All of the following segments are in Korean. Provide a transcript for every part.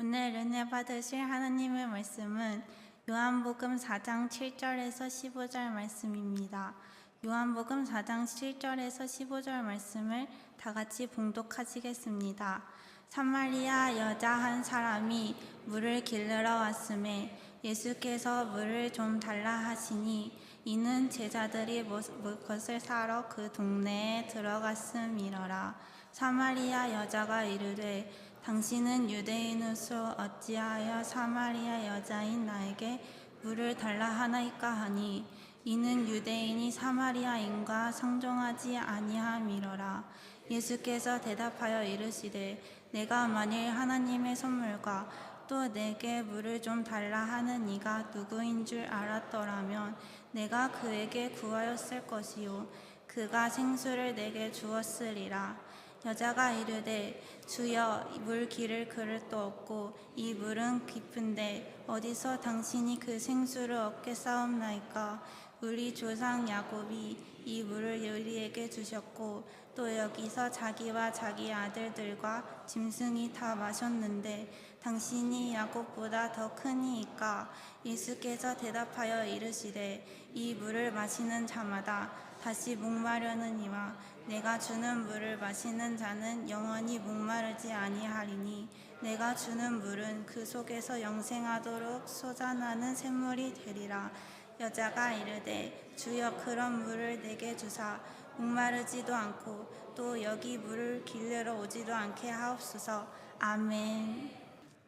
오늘 은혜 받으실 하나님의 말씀은 요한복음 4장 7절에서 15절 말씀입니다. 요한복음 4장 7절에서 15절 말씀을 다 같이 봉독하시겠습니다. 사마리아 여자 한 사람이 물을 길르러 왔음에 예수께서 물을 좀 달라 하시니 이는 제자들이 먹을 것을 사러 그 동네에 들어갔음이러라. 사마리아 여자가 이르되 당신은 유대인으로서 어찌하여 사마리아 여자인 나에게 물을 달라 하나이까 하니 이는 유대인이 사마리아인과 상종하지 아니함이러라. 예수께서 대답하여 이르시되 내가 만일 하나님의 선물과 또 내게 물을 좀 달라 하는 이가 누구인 줄 알았더라면 내가 그에게 구하였을 것이요 그가 생수를 내게 주었으리라. 여자가 이르되 주여 물 기를 그릇도 없고 이 물은 깊은데 어디서 당신이 그 생수를 얻겠사옵나이까. 우리 조상 야곱이 이 물을 우리에게 주셨고 또 여기서 자기와 자기 아들들과 짐승이 다 마셨는데 당신이 야곱보다 더 크니이까. 예수께서 대답하여 이르시되 이 물을 마시는 자마다 다시 목마르느니와 내가 주는 물을 마시는 자는 영원히 목마르지 아니하리니 내가 주는 물은 그 속에서 영생하도록 솟아나는 샘물이 되리라. 여자가 이르되 주여 그런 물을 내게 주사 목마르지도 않고 또 여기 물을 길르러 오지도 않게 하옵소서. 아멘.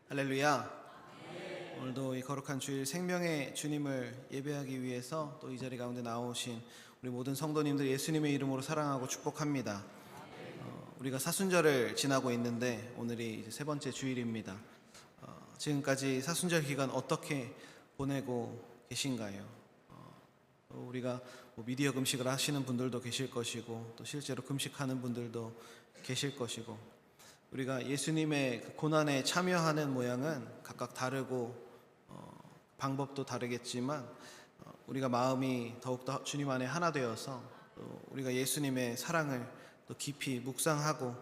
할렐루야. 오늘도 이 거룩한 주일 생명의 주님을 예배하기 위해서 또 이 자리 가운데 나오신 우리 모든 성도님들 예수님의 이름으로 사랑하고 축복합니다. 우리가 사순절을 지나고 있는데 오늘이 이제 세 번째 주일입니다. 지금까지 사순절 기간 어떻게 보내고 계신가요? 우리가 미디어 금식을 하시는 분들도 계실 것이고 또 실제로 금식하는 분들도 계실 것이고 우리가 예수님의 그 고난에 참여하는 모양은 각각 다르고 방법도 다르겠지만 우리가 마음이 더욱더 주님 안에 하나 되어서 또 우리가 예수님의 사랑을 또 깊이 묵상하고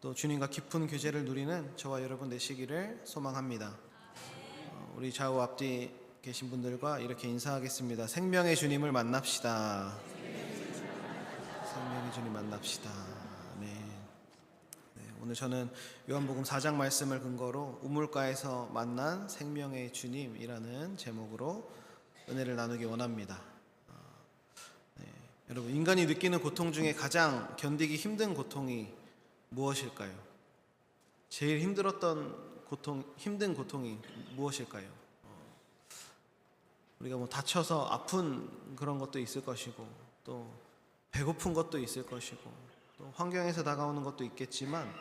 또 주님과 깊은 교제를 누리는 저와 여러분 되시기를 소망합니다. 우리 좌우 앞뒤 계신 분들과 이렇게 인사하겠습니다. 생명의 주님을 만납시다. 생명의 주님 만납시다. 오늘 저는 요한복음 4장 말씀을 근거로 우물가에서 만난 생명의 주님이라는 제목으로 은혜를 나누기 원합니다. 여러분, 인간이 느끼는 고통 중에 가장 견디기 힘든 고통이 무엇일까요? 제일 힘들었던 고통, 힘든 고통이 무엇일까요? 우리가 다쳐서 아픈 그런 것도 있을 것이고 또 배고픈 것도 있을 것이고 또 환경에서 다가오는 것도 있겠지만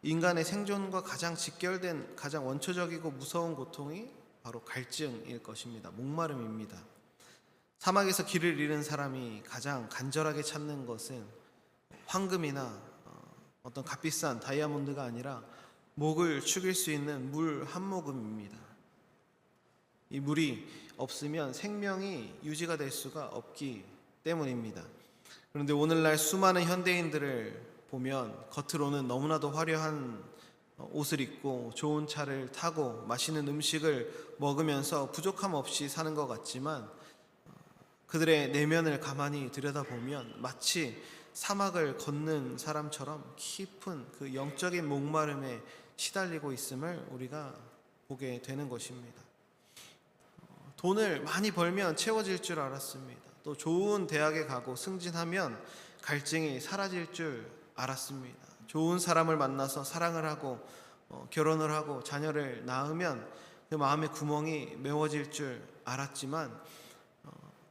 인간의 생존과 가장 직결된 가장 원초적이고 무서운 고통이 바로 갈증일 것입니다. 목마름입니다. 사막에서 길을 잃은 사람이 가장 간절하게 찾는 것은 황금이나 어떤 값비싼 다이아몬드가 아니라 목을 축일 수 있는 물 한 모금입니다. 이 물이 없으면 생명이 유지가 될 수가 없기 때문입니다. 그런데 오늘날 수많은 현대인들을 보면 겉으로는 너무나도 화려한 옷을 입고 좋은 차를 타고 맛있는 음식을 먹으면서 부족함 없이 사는 것 같지만 그들의 내면을 가만히 들여다보면 마치 사막을 걷는 사람처럼 깊은 그 영적인 목마름에 시달리고 있음을 우리가 보게 되는 것입니다. 돈을 많이 벌면 채워질 줄 알았습니다. 또 좋은 대학에 가고 승진하면 갈증이 사라질 줄 알았습니다. 좋은 사람을 만나서 사랑을 하고 결혼을 하고 자녀를 낳으면 그 마음의 구멍이 메워질 줄 알았지만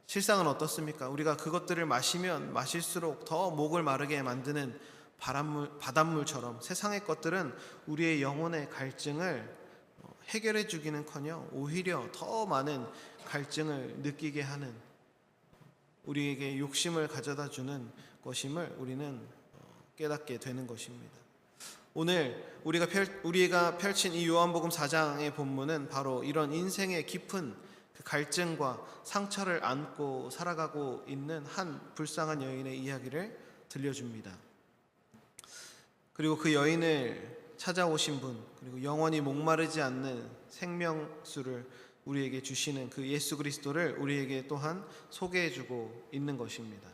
실상은 어떻습니까? 우리가 그것들을 마시면 마실수록 더 목을 마르게 만드는 바닷물처럼 세상의 것들은 우리의 영혼의 갈증을 해결해 주기는커녕 오히려 더 많은 갈증을 느끼게 하는 우리에게 욕심을 가져다 주는 것임을 우리는 깨닫게 되는 것입니다. 오늘 우리가 펼친 이 요한복음 4장의 본문은 바로 이런 인생의 깊은 그 갈증과 상처를 안고 살아가고 있는 한 불쌍한 여인의 이야기를 들려줍니다. 그리고 그 여인을 찾아오신 분, 그리고 영원히 목마르지 않는 생명수를 우리에게 주시는 그 예수 그리스도를 우리에게 또한 소개해주고 있는 것입니다.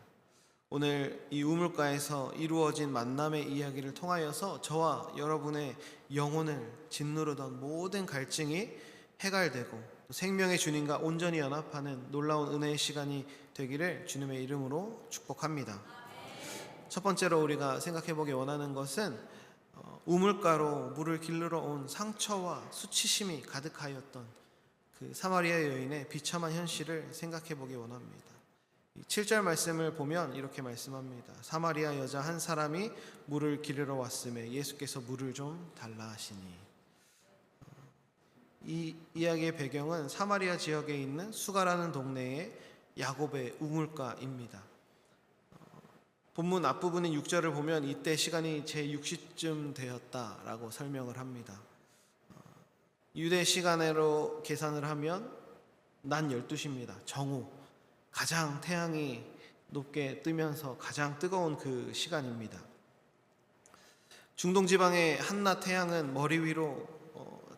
오늘 이 우물가에서 이루어진 만남의 이야기를 통하여서 저와 여러분의 영혼을 짓누르던 모든 갈증이 해갈되고 생명의 주님과 온전히 연합하는 놀라운 은혜의 시간이 되기를 주님의 이름으로 축복합니다. 첫 번째로 우리가 생각해보기 원하는 것은 우물가로 물을 길르러 온 상처와 수치심이 가득하였던 그 사마리아 여인의 비참한 현실을 생각해보기 원합니다. 7절 말씀을 보면 이렇게 말씀합니다. 사마리아 여자 한 사람이 물을 기르러 왔음에 예수께서 물을 좀 달라 하시니. 이 이야기의 배경은 사마리아 지역에 있는 수가라는 동네의 야곱의 우물가입니다. 본문 앞부분인 6절을 보면 이때 시간이 제6시쯤 되었다라고 설명을 합니다. 유대 시간으로 계산을 하면 낮 12시입니다. 정오, 가장 태양이 높게 뜨면서 가장 뜨거운 그 시간입니다. 중동 지방의 한낮 태양은 머리 위로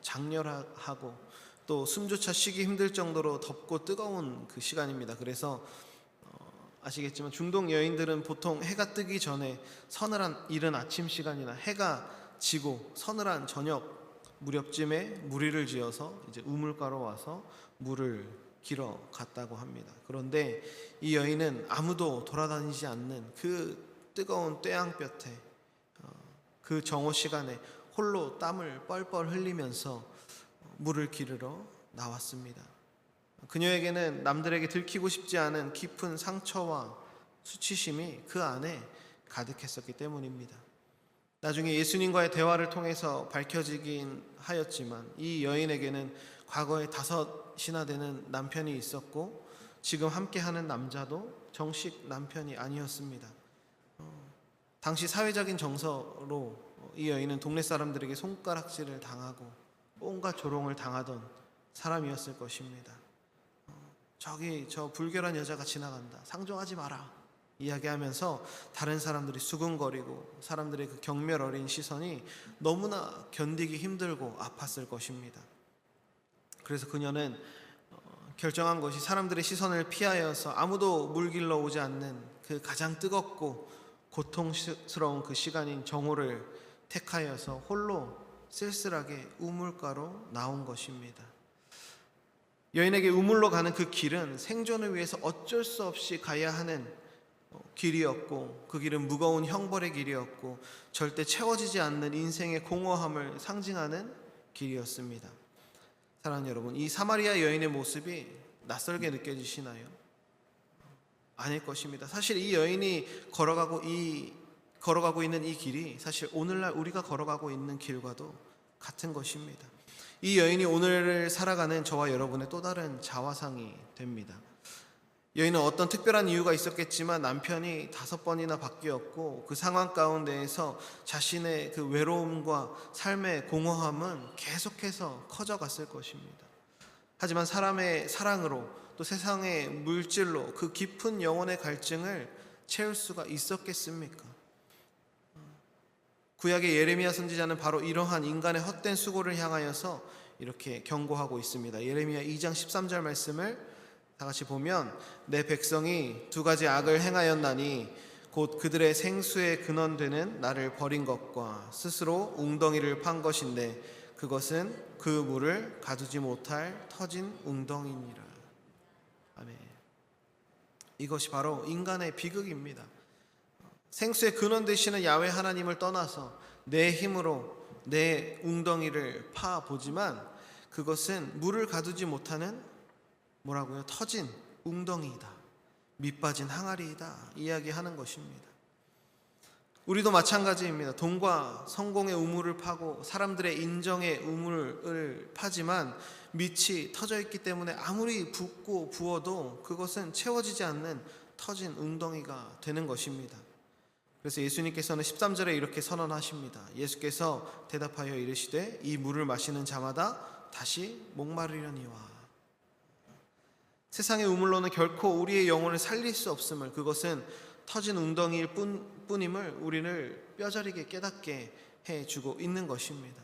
장렬하고 또 숨조차 쉬기 힘들 정도로 덥고 뜨거운 그 시간입니다. 그래서 아시겠지만 중동 여인들은 보통 해가 뜨기 전에 서늘한 이른 아침 시간이나 해가 지고 서늘한 저녁 무렵쯤에 무리를 지어서 이제 우물가로 와서 물을 길어 갔다고 합니다. 그런데 이 여인은 아무도 돌아다니지 않는 그 뜨거운 뙤양볕에 그 정오 시간에 홀로 땀을 뻘뻘 흘리면서 물을 기르러 나왔습니다. 그녀에게는 남들에게 들키고 싶지 않은 깊은 상처와 수치심이 그 안에 가득했었기 때문입니다. 나중에 예수님과의 대화를 통해서 밝혀지긴 하였지만 이 여인에게는 과거에 5이나 되는 남편이 있었고 지금 함께하는 남자도 정식 남편이 아니었습니다. 당시 사회적인 정서로 이 여인은 동네 사람들에게 손가락질을 당하고 온갖 조롱을 당하던 사람이었을 것입니다. 저기 저 불결한 여자가 지나간다, 상종하지 마라 이야기하면서 다른 사람들이 수군거리고 사람들의 그 경멸 어린 시선이 너무나 견디기 힘들고 아팠을 것입니다. 그래서 그녀는 결정한 것이 사람들의 시선을 피하여서 아무도 물 길러 오지 않는 그 가장 뜨겁고 고통스러운 그 시간인 정오를 택하여서 홀로 쓸쓸하게 우물가로 나온 것입니다. 여인에게 우물로 가는 그 길은 생존을 위해서 어쩔 수 없이 가야 하는 길이었고 그 길은 무거운 형벌의 길이었고 절대 채워지지 않는 인생의 공허함을 상징하는 길이었습니다. 사랑하는 여러분, 이 사마리아 여인의 모습이 낯설게 느껴지시나요? 아닐 것입니다. 사실 이 여인이 걸어가고 있는 이 길이 사실 오늘날 우리가 걸어가고 있는 길과도 같은 것입니다. 이 여인이 오늘을 살아가는 저와 여러분의 또 다른 자화상이 됩니다. 여인은 어떤 특별한 이유가 있었겠지만 남편이 5번이나 바뀌었고 그 상황 가운데에서 자신의 그 외로움과 삶의 공허함은 계속해서 커져갔을 것입니다. 하지만 사람의 사랑으로 또 세상의 물질로 그 깊은 영혼의 갈증을 채울 수가 있었겠습니까? 구약의 예레미야 선지자는 바로 이러한 인간의 헛된 수고를 향하여서 이렇게 경고하고 있습니다. 예레미야 2장 13절 말씀을 다 같이 보면 내 백성이 2가지 악을 행하였나니 곧 그들의 생수의 근원되는 나를 버린 것과 스스로 웅덩이를 판 것인데 그것은 그 물을 가두지 못할 터진 웅덩이니라. 아멘. 이것이 바로 인간의 비극입니다. 생수의 근원 되시는 야훼 하나님을 떠나서 내 힘으로 내 웅덩이를 파보지만 그것은 물을 가두지 못하는 뭐라고요? 터진 웅덩이이다, 밑빠진 항아리이다 이야기하는 것입니다. 우리도 마찬가지입니다. 돈과 성공의 우물을 파고 사람들의 인정의 우물을 파지만 밑이 터져 있기 때문에 아무리 붓고 부어도 그것은 채워지지 않는 터진 웅덩이가 되는 것입니다. 그래서 예수님께서는 13절에 이렇게 선언하십니다. 예수께서 대답하여 이르시되 이 물을 마시는 자마다 다시 목마르려니와. 세상의 우물로는 결코 우리의 영혼을 살릴 수 없음을, 그것은 터진 웅덩이일 뿐임을 우리를 뼈저리게 깨닫게 해주고 있는 것입니다.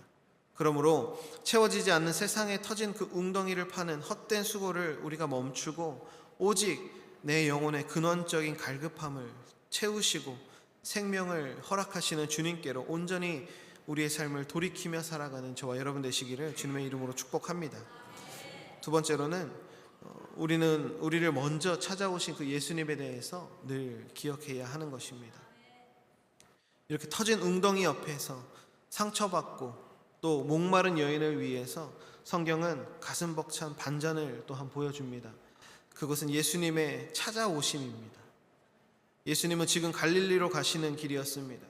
그러므로 채워지지 않는 세상에 터진 그 웅덩이를 파는 헛된 수고를 우리가 멈추고 오직 내 영혼의 근원적인 갈급함을 채우시고 생명을 허락하시는 주님께로 온전히 우리의 삶을 돌이키며 살아가는 저와 여러분 되시기를 주님의 이름으로 축복합니다. 두 번째로는 우리를 먼저 찾아오신 그 예수님에 대해서 늘 기억해야 하는 것입니다. 이렇게 터진 웅덩이 옆에서 상처받고 또 목마른 여인을 위해서 성경은 가슴 벅찬 반전을 또한 보여줍니다. 그것은 예수님의 찾아오심입니다. 예수님은 지금 갈릴리로 가시는 길이었습니다.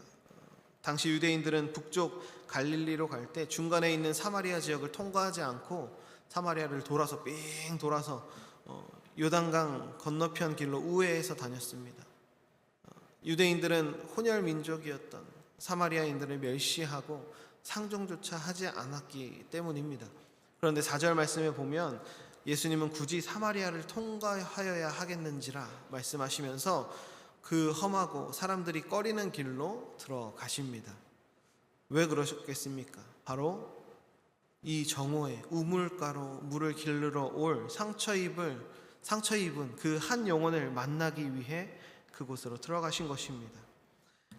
당시 유대인들은 북쪽 갈릴리로 갈 때 중간에 있는 사마리아 지역을 통과하지 않고 사마리아를 돌아서 삥 돌아서 요단강 건너편 길로 우회해서 다녔습니다. 유대인들은 혼혈 민족이었던 사마리아인들을 멸시하고 상종조차 하지 않았기 때문입니다. 그런데 4절 말씀에 보면 예수님은 굳이 사마리아를 통과하여야 하겠는지라 말씀하시면서 그 험하고 사람들이 꺼리는 길로 들어가십니다. 왜 그러셨겠습니까? 바로 이 정오에 우물가로 물을 기르러 올 상처 입은 그 한 영혼을 만나기 위해 그곳으로 들어가신 것입니다.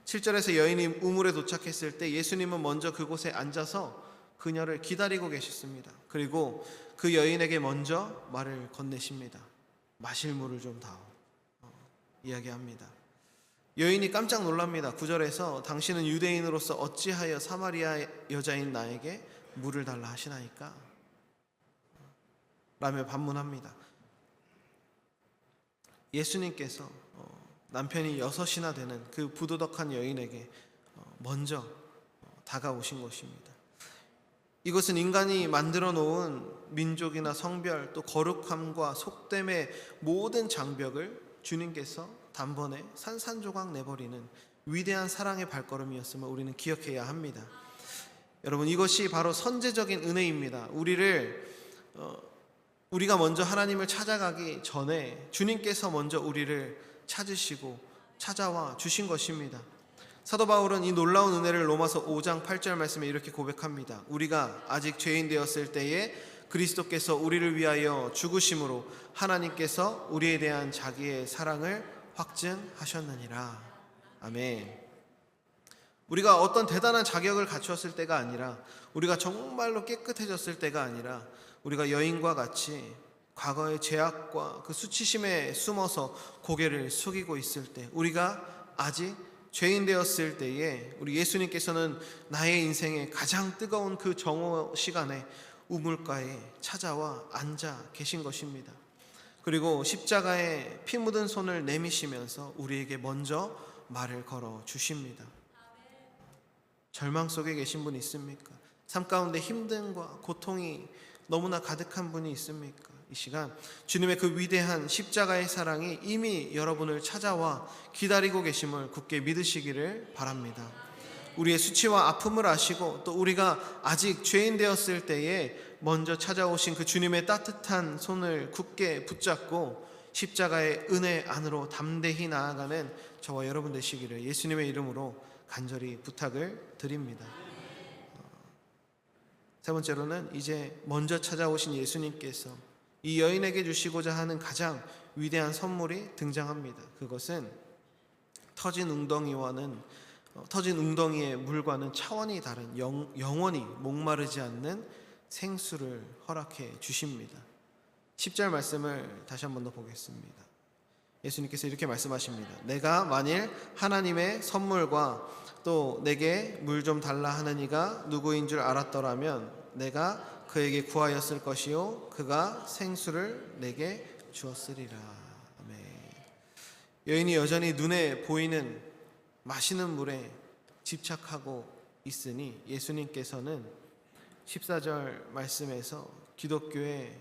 7절에서 여인이 우물에 도착했을 때 예수님은 먼저 그곳에 앉아서 그녀를 기다리고 계셨습니다. 그리고 그 여인에게 먼저 말을 건네십니다. 마실 물을 좀 다오 이야기합니다. 여인이 깜짝 놀랍니다. 9절에서 당신은 유대인으로서 어찌하여 사마리아 여자인 나에게 물을 달라 하시나이까? 라며 반문합니다. 예수님께서 남편이 6이나 되는 그 부도덕한 여인에게 먼저 다가오신 것입니다. 이것은 인간이 만들어 놓은 민족이나 성별 또 거룩함과 속됨의 모든 장벽을 주님께서 단번에 산산조각 내버리는 위대한 사랑의 발걸음이었음을 우리는 기억해야 합니다. 여러분, 이것이 바로 선제적인 은혜입니다. 우리가 먼저 하나님을 찾아가기 전에 주님께서 먼저 우리를 찾으시고 찾아와 주신 것입니다. 사도 바울은 이 놀라운 은혜를 로마서 5장 8절 말씀에 이렇게 고백합니다. 우리가 아직 죄인 되었을 때에 그리스도께서 우리를 위하여 죽으심으로 하나님께서 우리에 대한 자기의 사랑을 확증하셨느니라. 아멘. 우리가 어떤 대단한 자격을 갖추었을 때가 아니라, 우리가 정말로 깨끗해졌을 때가 아니라, 우리가 여인과 같이 과거의 죄악과 그 수치심에 숨어서 고개를 숙이고 있을 때, 우리가 아직 죄인 되었을 때에 우리 예수님께서는 나의 인생의 가장 뜨거운 그 정오 시간에 우물가에 찾아와 앉아 계신 것입니다. 그리고 십자가에 피 묻은 손을 내미시면서 우리에게 먼저 말을 걸어 주십니다. 절망 속에 계신 분 있습니까? 삶 가운데 힘듦과 고통이 너무나 가득한 분이 있습니까? 이 시간 주님의 그 위대한 십자가의 사랑이 이미 여러분을 찾아와 기다리고 계심을 굳게 믿으시기를 바랍니다. 우리의 수치와 아픔을 아시고 또 우리가 아직 죄인 되었을 때에 먼저 찾아오신 그 주님의 따뜻한 손을 굳게 붙잡고 십자가의 은혜 안으로 담대히 나아가는 저와 여러분 되시기를 예수님의 이름으로 간절히 부탁을 드립니다. 세 번째로는 이제 먼저 찾아오신 예수님께서 이 여인에게 주시고자 하는 가장 위대한 선물이 등장합니다. 그것은 터진 웅덩이의 물과는 차원이 다른 영원히 목마르지 않는 생수를 허락해 주십니다. 10절 말씀을 다시 한 번 더 보겠습니다. 예수님께서 이렇게 말씀하십니다. 내가 만일 하나님의 선물과 또 내게 물 좀 달라 하는 이가 누구인 줄 알았더라면 내가 그에게 구하였을 것이요 그가 생수를 내게 주었으리라. 아멘. 여인이 여전히 눈에 보이는 마시는 물에 집착하고 있으니 예수님께서는 14절 말씀에서 기독교의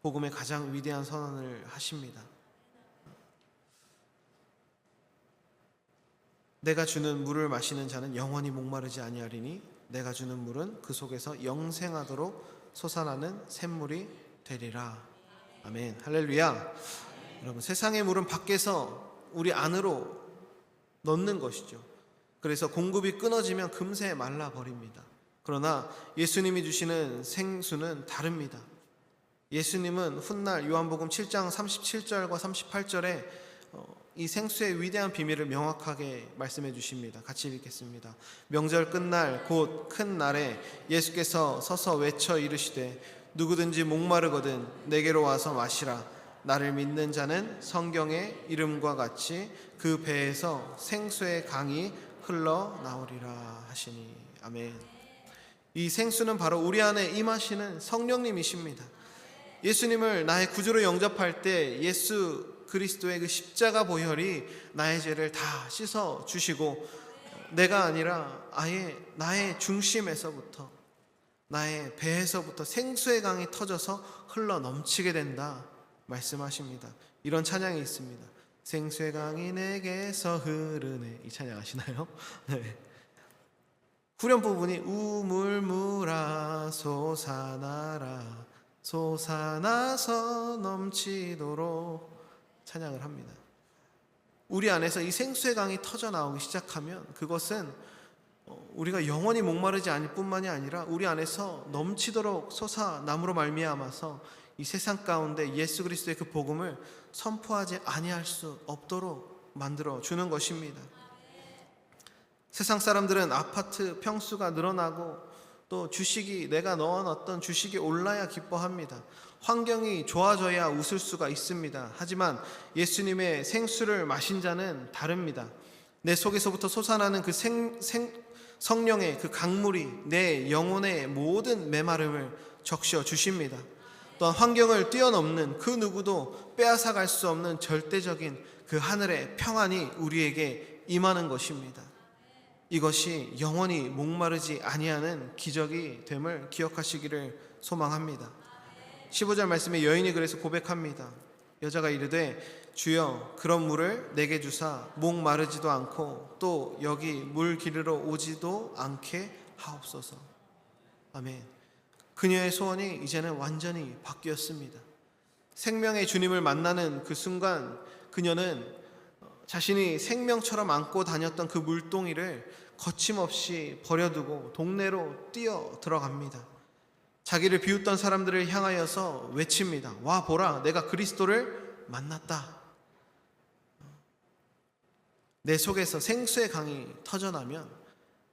복음의 가장 위대한 선언을 하십니다. 내가 주는 물을 마시는 자는 영원히 목마르지 아니하리니 내가 주는 물은 그 속에서 영생하도록 솟아나는 샘물이 되리라. 아멘. 할렐루야. 여러분, 세상의 물은 밖에서 우리 안으로 넣는 것이죠. 그래서 공급이 끊어지면 금세 말라버립니다. 그러나 예수님이 주시는 생수는 다릅니다. 예수님은 훗날 요한복음 7장 37절과 38절에 이 생수의 위대한 비밀을 명확하게 말씀해 주십니다. 같이 읽겠습니다. 명절 끝날 곧 큰 날에 예수께서 서서 외쳐 이르시되 누구든지 목마르거든 내게로 와서 마시라. 나를 믿는 자는 성경의 이름과 같이 그 배에서 생수의 강이 흘러나오리라 하시니. 아멘. 이 생수는 바로 우리 안에 임하시는 성령님이십니다. 예수님을 나의 구주로 영접할 때 예수 그리스도의 그 십자가 보혈이 나의 죄를 다 씻어 주시고, 내가 아니라 아예 나의 중심에서부터, 나의 배에서부터 생수의 강이 터져서 흘러 넘치게 된다 말씀하십니다. 이런 찬양이 있습니다. 생수의 강이 내게서 흐르네. 이 찬양 아시나요? 네. 후렴 부분이 우물물아 솟아나라 솟아나서 넘치도록 찬양을 합니다. 우리 안에서 이 생수의 강이 터져 나오기 시작하면 그것은 우리가 영원히 목마르지 않을 뿐만이 아니라 우리 안에서 넘치도록 솟아남으로 말미암아서 이 세상 가운데 예수 그리스도의 그 복음을 선포하지 아니할 수 없도록 만들어 주는 것입니다. 세상 사람들은 아파트 평수가 늘어나고 또 주식이, 내가 넣어놨던 주식이 올라야 기뻐합니다. 환경이 좋아져야 웃을 수가 있습니다. 하지만 예수님의 생수를 마신 자는 다릅니다. 내 속에서부터 솟아나는 그 성령의 그 강물이 내 영혼의 모든 메마름을 적셔 주십니다. 또한 환경을 뛰어넘는 그 누구도 빼앗아갈 수 없는 절대적인 그 하늘의 평안이 우리에게 임하는 것입니다. 이것이 영원히 목마르지 아니하는 기적이 됨을 기억하시기를 소망합니다. 15절 말씀에 여인이 그래서 고백합니다. 여자가 이르되 주여 그런 물을 내게 주사 목마르지도 않고 또 여기 물 기르러 오지도 않게 하옵소서. 아멘. 그녀의 소원이 이제는 완전히 바뀌었습니다. 생명의 주님을 만나는 그 순간 그녀는 자신이 생명처럼 안고 다녔던 그 물동이를 거침없이 버려두고 동네로 뛰어 들어갑니다. 자기를 비웃던 사람들을 향하여서 외칩니다. 와 보라, 내가 그리스도를 만났다. 내 속에서 생수의 강이 터져나면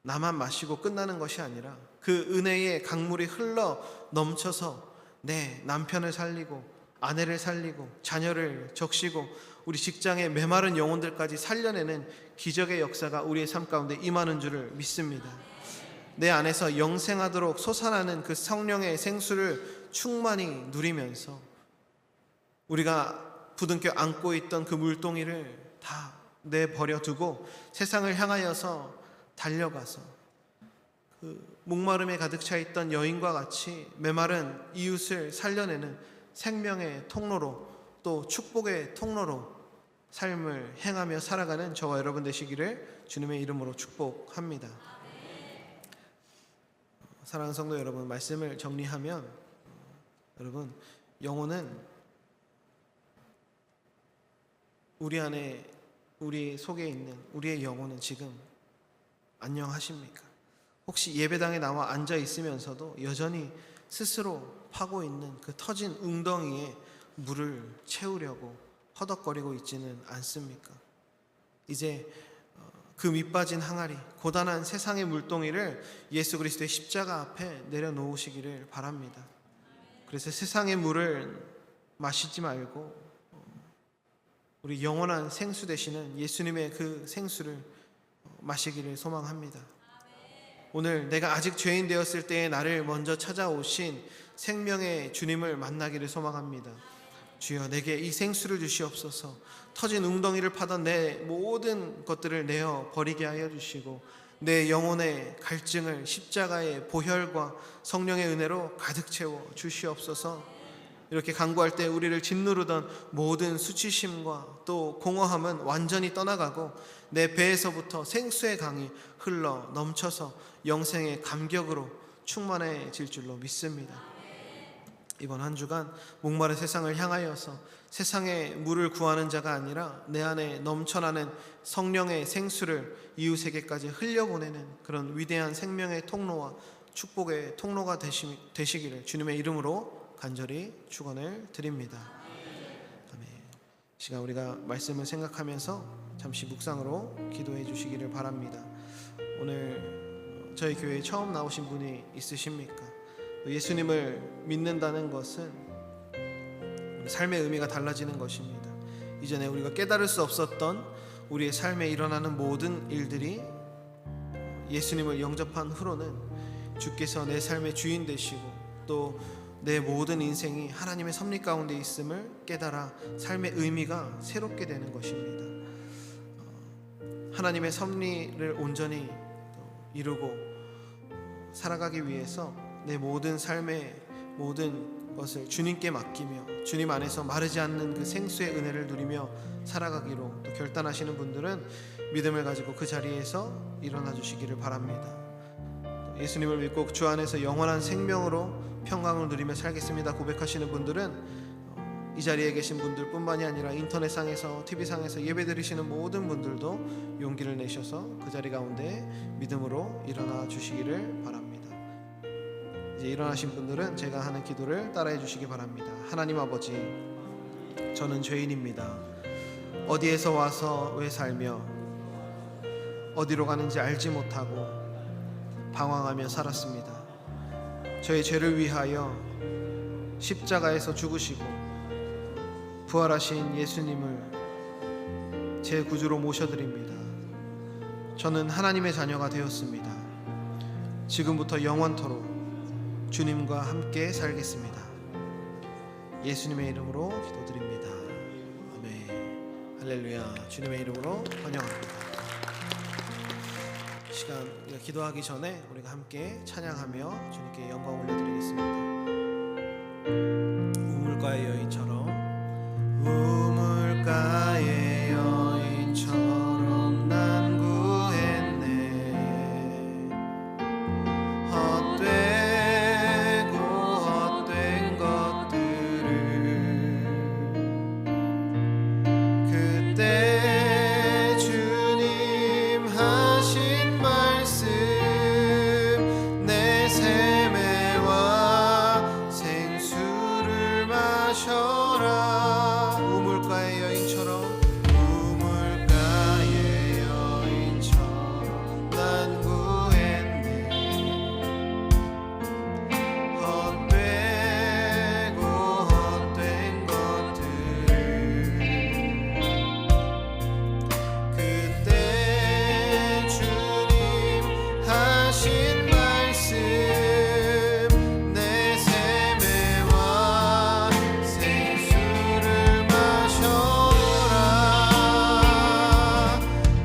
나만 마시고 끝나는 것이 아니라 그 은혜의 강물이 흘러 넘쳐서 내 남편을 살리고 아내를 살리고 자녀를 적시고 우리 직장의 메마른 영혼들까지 살려내는 기적의 역사가 우리의 삶 가운데 임하는 줄을 믿습니다. 내 안에서 영생하도록 솟아나는 그 성령의 생수를 충만히 누리면서 우리가 부둥켜 안고 있던 그 물동이를 다 내버려두고 세상을 향하여서 달려가서 그 목마름에 가득 차 있던 여인과 같이 메마른 이웃을 살려내는 생명의 통로로 또 축복의 통로로 삶을 행하며 살아가는 저와 여러분 되시기를 주님의 이름으로 축복합니다. 사랑하는 성도 여러분, 말씀을 정리하면 여러분, 영혼은 우리 안에, 우리 속에 있는 우리의 영혼은 지금 안녕하십니까? 혹시 예배당에 나와 앉아 있으면서도 여전히 스스로 파고 있는 그 터진 웅덩이에 물을 채우려고 허덕거리고 있지는 않습니까? 이제 그 밑빠진 항아리, 고단한 세상의 물동이를 예수 그리스도의 십자가 앞에 내려놓으시기를 바랍니다. 그래서 세상의 물을 마시지 말고 우리 영원한 생수 되시는 예수님의 그 생수를 마시기를 소망합니다. 오늘 내가 아직 죄인 되었을 때에 나를 먼저 찾아오신 생명의 주님을 만나기를 소망합니다. 주여 내게 이 생수를 주시옵소서. 터진 웅덩이를 파던 내 모든 것들을 내어 버리게 하여 주시고 내 영혼의 갈증을 십자가의 보혈과 성령의 은혜로 가득 채워 주시옵소서. 이렇게 간구할 때 우리를 짓누르던 모든 수치심과 또 공허함은 완전히 떠나가고 내 배에서부터 생수의 강이 흘러 넘쳐서 영생의 감격으로 충만해질 줄로 믿습니다. 이번 한 주간 목마른 세상을 향하여서 세상의 물을 구하는 자가 아니라 내 안에 넘쳐나는 성령의 생수를 이웃에게까지 흘려보내는 그런 위대한 생명의 통로와 축복의 통로가 되시기를 주님의 이름으로 간절히 축원을 드립니다. 아멘. 시간 우리가 말씀을 생각하면서 잠시 묵상으로 기도해 주시기를 바랍니다. 오늘 저희 교회에 처음 나오신 분이 있으십니까? 예수님을 믿는다는 것은 삶의 의미가 달라지는 것입니다. 이전에 우리가 깨달을 수 없었던 우리의 삶에 일어나는 모든 일들이 예수님을 영접한 후로는 주께서 내 삶의 주인 되시고 또 내 모든 인생이 하나님의 섭리 가운데 있음을 깨달아 삶의 의미가 새롭게 되는 것입니다. 하나님의 섭리를 온전히 이루고 살아가기 위해서 내 모든 삶의 모든 것을 주님께 맡기며 주님 안에서 마르지 않는 그 생수의 은혜를 누리며 살아가기로 또 결단하시는 분들은 믿음을 가지고 그 자리에서 일어나 주시기를 바랍니다. 예수님을 믿고 주 안에서 영원한 생명으로 평강을 누리며 살겠습니다 고백하시는 분들은 이 자리에 계신 분들뿐만이 아니라 인터넷상에서 TV상에서 예배 드리시는 모든 분들도 용기를 내셔서 그 자리 가운데 믿음으로 일어나 주시기를 바랍니다. 이제 일어나신 분들은 제가 하는 기도를 따라해 주시기 바랍니다. 하나님 아버지, 저는 죄인입니다. 어디에서 와서 왜 살며 어디로 가는지 알지 못하고 방황하며 살았습니다. 저의 죄를 위하여 십자가에서 죽으시고 부활하신 예수님을 제 구주로 모셔드립니다. 저는 하나님의 자녀가 되었습니다. 지금부터 영원토록 주님과 함께 살겠습니다. 예수님의 이름으로 기도드립니다. 아멘. 할렐루야. 주님의 이름으로 환영합니다. 시간 우리가 기도하기 전에 우리가 함께 찬양하며 주님께 영광 올려드리겠습니다. 우물가의 여인처럼 우물가의 여인처럼 난 구했네. 헛되고 헛된 것들을 그때 주님 하신 말씀 내 세매와 생수를 마셔라. 우물가의 여인처럼 우물가의 여인처럼 난 구했네. 헛되고 헛된 것들을 그때 주님 하신 말씀 내 세매와 생수를 마셔라.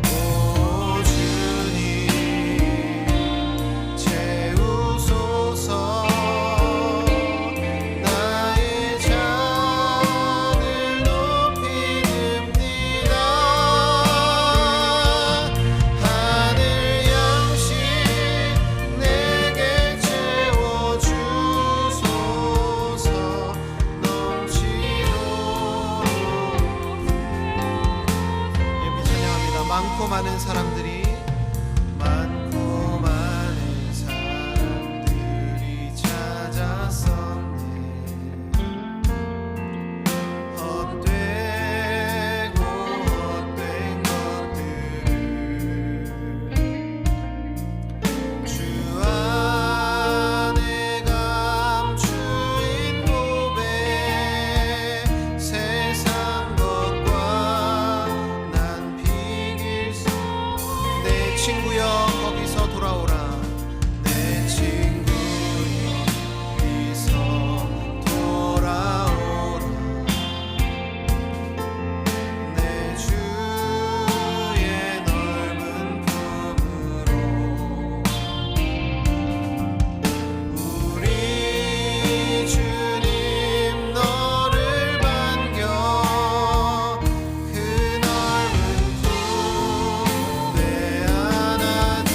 오 주님 채우소서. 나의 잔을 높이 듭니다. 하늘 양식 내게 채워주소서. 넘치도록. 이렇게 찬양합니다. 많고 많은 사람들이 찾았었네. 헛되고 헛된 것들을 주 안에 감추인 고백 세상 것과 난 비길 수. 내 친구여 거기서 돌아오라. 내 친구여 거기서 돌아오라. 내 주의 넓은 품으로 우리 주님 너를 반겨 그 넓은 품에 안아주소서.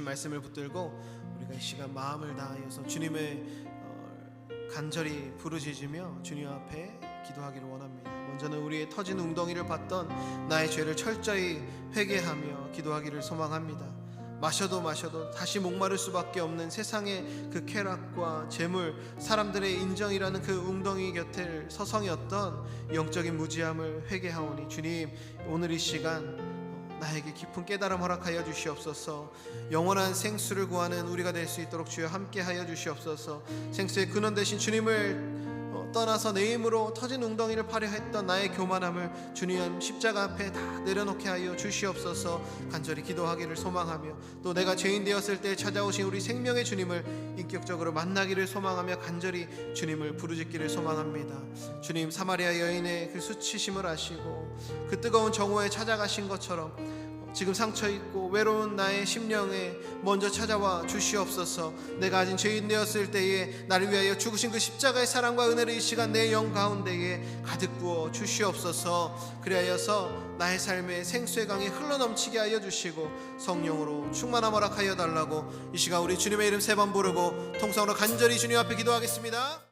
주신 말씀을 붙들고 우리가 이 시간 마음을 다하여서 주님의 간절히 부르짖으며 주님 앞에 기도하기를 원합니다. 먼저는 우리의 터진 웅덩이를 봤던 나의 죄를 철저히 회개하며 기도하기를 소망합니다. 마셔도 다시 목마를 수밖에 없는 세상의 그 쾌락과 재물, 사람들의 인정이라는 그 웅덩이 곁에 서성이었던 영적인 무지함을 회개하오니 주님, 오늘 이 시간 나에게 깊은 깨달음 허락하여 주시옵소서. 영원한 생수를 구하는 우리가 될 수 있도록 주여 함께하여 주시옵소서. 생수의 근원 되신 주님을 떠나서 내 힘으로 터진 웅덩이를 파려 했던 나의 교만함을 주님 십자가 앞에 다 내려놓게 하여 주시옵소서. 간절히 기도하기를 소망하며 또 내가 죄인 되었을 때 찾아오신 우리 생명의 주님을 인격적으로 만나기를 소망하며 간절히 주님을 부르짖기를 소망합니다. 주님, 사마리아 여인의 그 수치심을 아시고 그 뜨거운 정오에 찾아가신 것처럼 지금 상처있고 외로운 나의 심령에 먼저 찾아와 주시옵소서. 내가 아직 죄인 되었을 때에 나를 위하여 죽으신 그 십자가의 사랑과 은혜를 이 시간 내 영 가운데에 가득 부어 주시옵소서. 그리하여서 나의 삶의 생수의 강이 흘러넘치게 하여 주시고 성령으로 충만함 허락하여 달라고 이 시간 우리 주님의 이름 3번 부르고 통성으로 간절히 주님 앞에 기도하겠습니다.